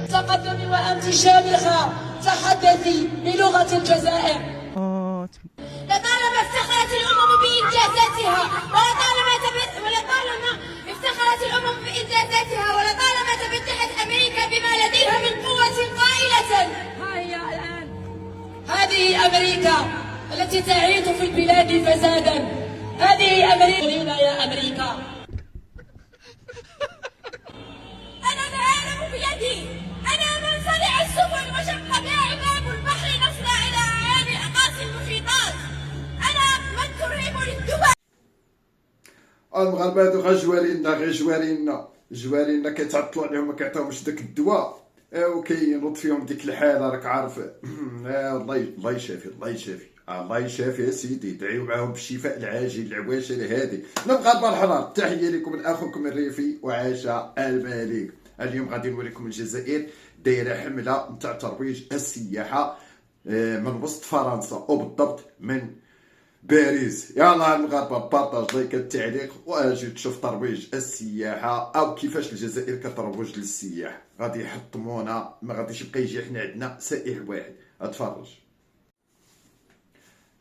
تقدمي وأنت شامخة، تحدثي بلغة الجزائر. لطالما افتخرت الأمم بإنجازاتها، ولطالما تفتحت أمريكا بما لديها من قوة قائلة: ها هي الآن، هذه أمريكا التي تعيث في البلاد فسادا. هذه أمريكا يا أمريكا. أنا العالم بيدي، أنا من صنع السفن وشق بها عقاب البحر نصنع إلى أعالي أقاصي المحيطات، أنا من ترهب للدول. المغاربه هادو غير جوارينا كيتعطلوا عليهم ما كيعطيوهمش داك الدواء، وكينوض فيهم ديك الحاله راك عارف. الله يشافي الله يشافي يا سيدي. دعيو معاهم بالشفاء العاجل العواشر هادي. المغاربه الحرار، تحيه لكم من اخوكم الريفي وعاش الملك. اليوم غادي نوريكم الجزائر دايره حمله نتاع ترويج السياحه من وسط فرنسا، وبالضبط من باريس. يلا المغاربه بارطاج لايك التعليق واجي تشوف ترويج السياحه او كيفاش الجزائر كتروج للسياح. غادي يحطمونا، ما غاديش يبقى يجي حنا عندنا سائح واحد. اتفرج.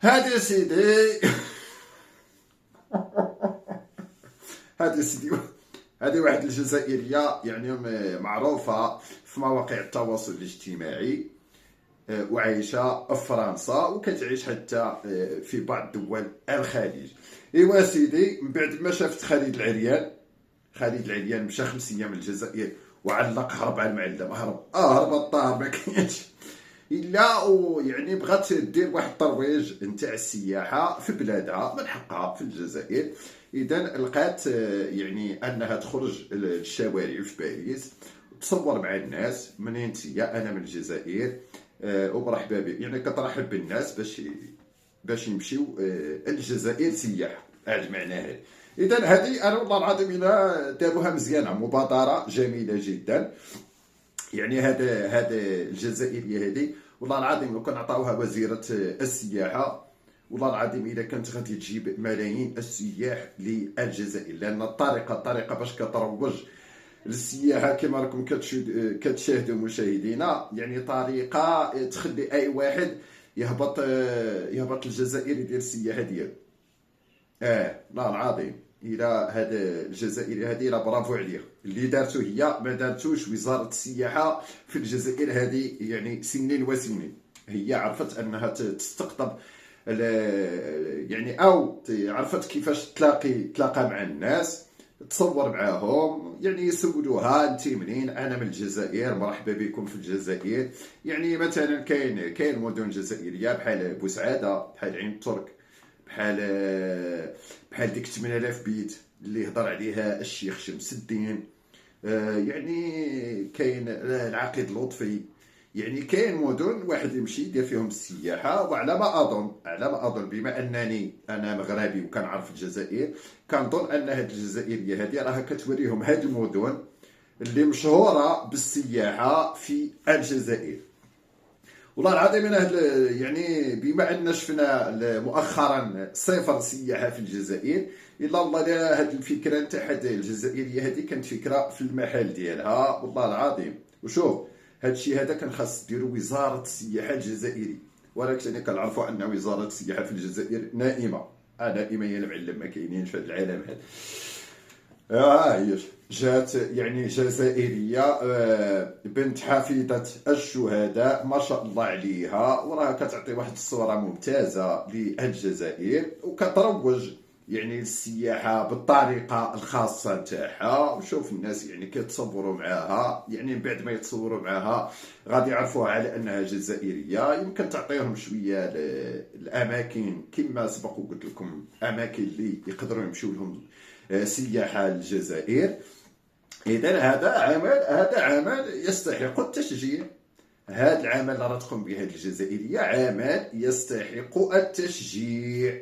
هادي يا سيدي هادي يا سيدي هذه واحد الجزائريه يعني معروفه في مواقع التواصل الاجتماعي، وعايشه في فرنسا وكتعيش حتى في بعض دول الخليج. ايوا سيدي، من بعد ما شافت خالد العريان مشى 5 ايام للجزائر وعلق، هرب على المعلم، هرب الطار ما كاينش الا، ويعني بغات دير واحد الترويج نتاع السياحه في بلادها، من حقها في الجزائر. اذا لقات يعني انها تخرج للشوارع في باريس تصور مع الناس: منين نتيا؟ انا من الجزائر، ومرحبا بك. يعني كترحب بالناس باش يمشيو الجزائر سياحه. هذا معناها. اذا هذه انا والله العظيم الا داروها مزيانه، مبادره جميله جدا. يعني هذا الجزائريه هذه والله العظيم لو كان عطاوها وزيره السياحه، والله العظيم اذا كانت غادي تجيب ملايين السياح للجزائر. لان الطريقه باش كتروج للسياحه كما راكم كتشاهدوا مشاهدينا، يعني طريقه تخلي اي واحد يهبط للجزائر يدير السياحه ديالو. والله العظيم الى هذا الجزائري هذه لا برافو عليها. اللي دارته هي ما دارتوش وزاره السياحه في الجزائر هذه، يعني سنين وسنين هي عرفت انها تستقطب يعني، او عرفت كيفاش تلاقى مع الناس، تصور معاهم، يعني يسولوها: انت منين؟ انا من الجزائر، مرحبا بكم في الجزائر. يعني مثلا كاين مدن جزائريه بحال بوسعاده، بحال عين ترك، بحال ديك 8000 بيت اللي هضر عليها الشيخ شمس الدين. يعني كاين العقيد لطفي. يعني كاين مدن واحد يمشي يدير فيهم السياحه. وعلى ما اظن بما انني انا مغربي وكنعرف الجزائر، كنظن ان هاد الجزائريه هذه راها كتوريهم هاد المدن اللي مشهوره بالسياحه في الجزائر. والله العظيم انا يعني بما ان شفنا مؤخرا صفر سياحه في الجزائر، الا والله هاد الفكره نتاع هاد الجزائريه هذه كانت فكره في المحل ديالها والله العظيم. وشوف هادشي هذا كان خاص ديروا وزاره السياحه الجزائري، ولكن كنعرفوا ان وزاره السياحه في الجزائر نائمه. نائمه يا المعلم، ما كاينينش في هذا العالم هذا. هي جات يعني جزائريه، بنت حفيده الشهداء ما شاء الله عليها، وراها كتعطي واحد الصوره ممتازه للجزائر وكتروج يعني للسياحه بالطريقه الخاصه نتاعها. وشوف الناس يعني كيتصوروا معاها، يعني من بعد ما يتصوروا معاها غادي يعرفوها على انها جزائريه. يمكن تعطيهم شويه الاماكن كما سبق وقلت لكم، اماكن اللي يقدروا يمشيو لهم سياحه للجزائر. اذا هذا عمل يستحق التشجيع. هذا العمل اللي راه تقوم به الجزائريه عمل يستحق التشجيع.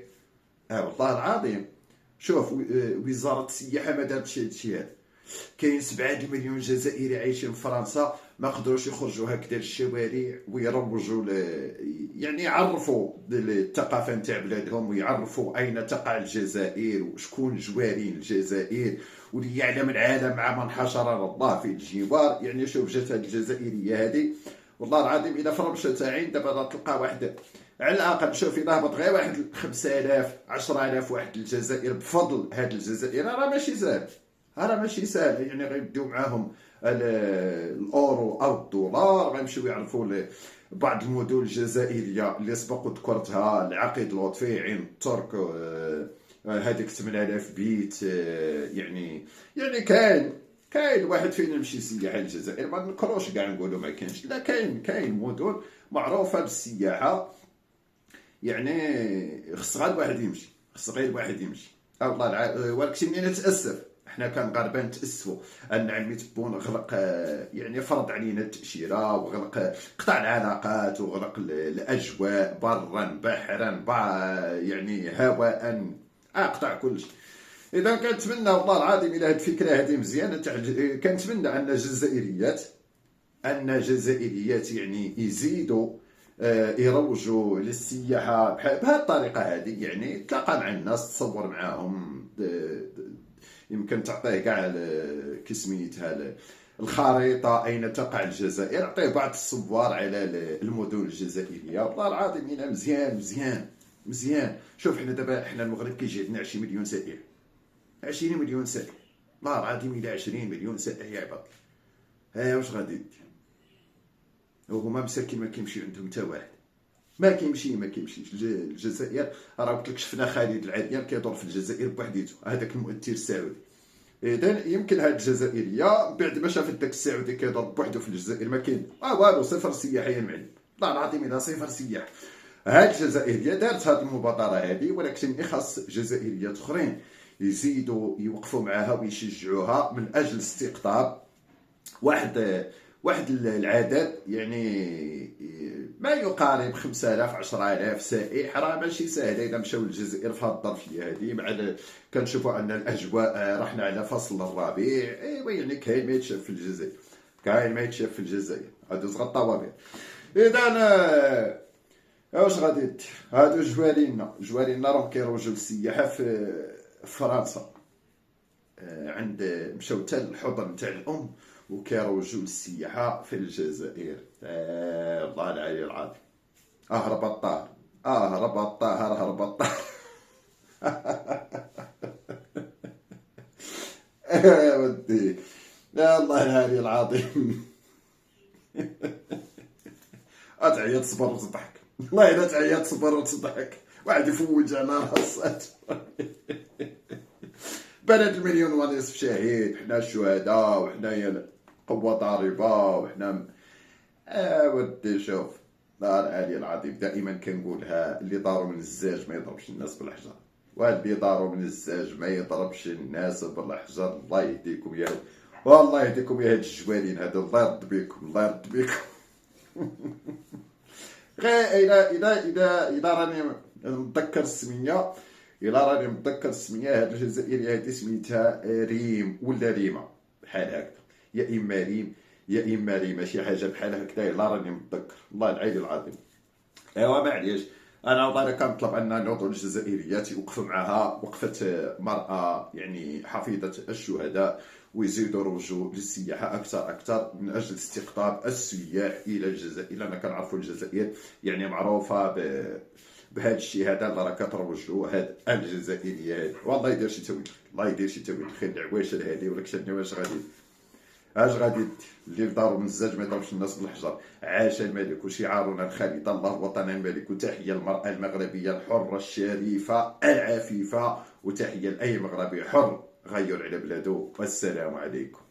والله العظيم. شوف وزاره السياحه ما دارتش هادشي هذا. كاين 7 مليون جزائري عايشين في فرنسا ما قدروش يخرجوا هكذا للشوارع ويروجوا يعني يعرفوا الثقافه نتاع بلادهم، ويعرفوا اين تقع الجزائر وشكون جوارين الجزائر، وليعلم العالم مع من حشر الله في الجوار. يعني شوف جات هذه الجزائريه هذه والله العظيم الا فرمشت عين دابا تلقى واحد على الاقل، شوف الا هبط غير واحد 5000 10000 واحد للجزائر بفضل هاد الجزائر، راه ماشي ساهل، راه ماشي ساهل. يعني غيبداو معاهم الاورو او الدولار، غيمشيو يعرفوا بعض المدن الجزائريه اللي سبق وذكرتها، العقيد لطفي، عين الترك، هذيك 8000 بيت. يعني كاين واحد فين يمشي يسيح الجزائر، ما نكروش كاع نقولوا ما كاينش، لا كاين مدن معروفه بالسياحه. يعني خص غير الواحد يمشي، والله ولكن انا نتاسف، حنا كمغاربه نتاسفوا ان عمي تبون غلق، يعني فرض علينا التاشيره وغلق، قطع العلاقات وغلق الاجواء برا بحرا يعني هواء، قطع كل شيء. اذا كنتمنى والله العظيم الى هذه الفكره هذه مزيانه، كنتمنى ان الجزائريات يعني يزيدوا يروجوا للسياحه بهذه الطريقه هذه. يعني تلاقى مع الناس، تصور معاهم، يمكن تعطيه كاع كسميتها الخريطه اين تقع الجزائر، اعطيه بعض الصور على المدن الجزائريه. والله العظيم الا مزيان. شوف حنا دابا المغرب كيجي عندنا 20 مليون سائح، 20 مليون سائح، والله العظيم الا 20 مليون سائح يا عباد، واش غادي دير؟ وهما مساكين ما كيمشي عندهم حتى واحد، ما كيمشيش الجزائر. راه قلت لك شفنا خالد العريان كيدور في الجزائر بوحديته، هذاك المؤثر السعودي. اذا يمكن هاد الجزائريه بعد ما شافت داك السعودي كيدور بوحدو في الجزائر ما كاين والو، صفر سياحه يا معلم، والله العظيم الا صفر سياح. هاد الجزائريه دارت هاد المبادره هذه، ولكن خاص جزائريات اخرين يزيدوا يوقفوا معها ويشجعوها من اجل استقطاب واحد العدد، يعني ما يقارب 5000 10000 سائح. راه ماشي ساهل اذا مشاو للجزائر في هذه الظرفيه هذه، مع كنشوفوا ان الاجواء رحنا على فصل الربيع. ايوا يعني كاين ما يتشاف في الجزائر، هادو صغار الطوابير. اذا واش غادي دير؟ هادو جوارينا راهم كيروجوا للسياحه في فرنسا، عند مشاو حتى الحضن تاع الام وكيروجوا للسياحه في الجزائر. الله العلي العظيم، هرب الطاهر ودي يا الله العلي العظيم. اتعيط صبر وتضحك، والله الا تعيط صبر وتضحك، واحد يفوج على راسات. بلد المليون ونصف شهيد، حنا الشهداء وحنايا قوة ضاربة وحنا ودي. شوف الله العلي العظيم، دائما كنقولها، اللي دارو من الزاج ما يضربش الناس بالحجر، واللي دارو من الزاج ما يضربش الناس بالحجر. الله يهديكم يا والله يهديكم يا هاد الجوالين هادو، الله يرد بكم. غير إذا راني متذكر السمية، هاد الجزائرية هادي سميتها ريم ولا ريمة بحال هكذا، يا إما ريم يا إما ريمة، شي حاجة بحال هكذا، إلا راني متذكر، الله العلي العظيم. ايوا معليش، انا والله كنطلب ان الوطن الجزائريات يوقفوا معها وقفه مرأة، يعني حفيظة الشهداء، ويزيدوا يروجوا للسياحه اكثر من اجل استقطاب السياح الى الجزائر. لان كنعرفوا الجزائر يعني معروفه بهذا الشيء هذا اللي راه كتروج له هاد الجزائريه. والله يدير شي تويل، خير العواشر هذه. ولكن واش غادي اللي داروا من الزاج ما يضربش الناس بالحجر. عاش الملك وشعارنا الخالد، الله وطن الملك. وتحيه المراه المغربيه الحره الشريفه العفيفه، وتحيه لاي مغربي حر غير على بلاده. والسلام عليكم.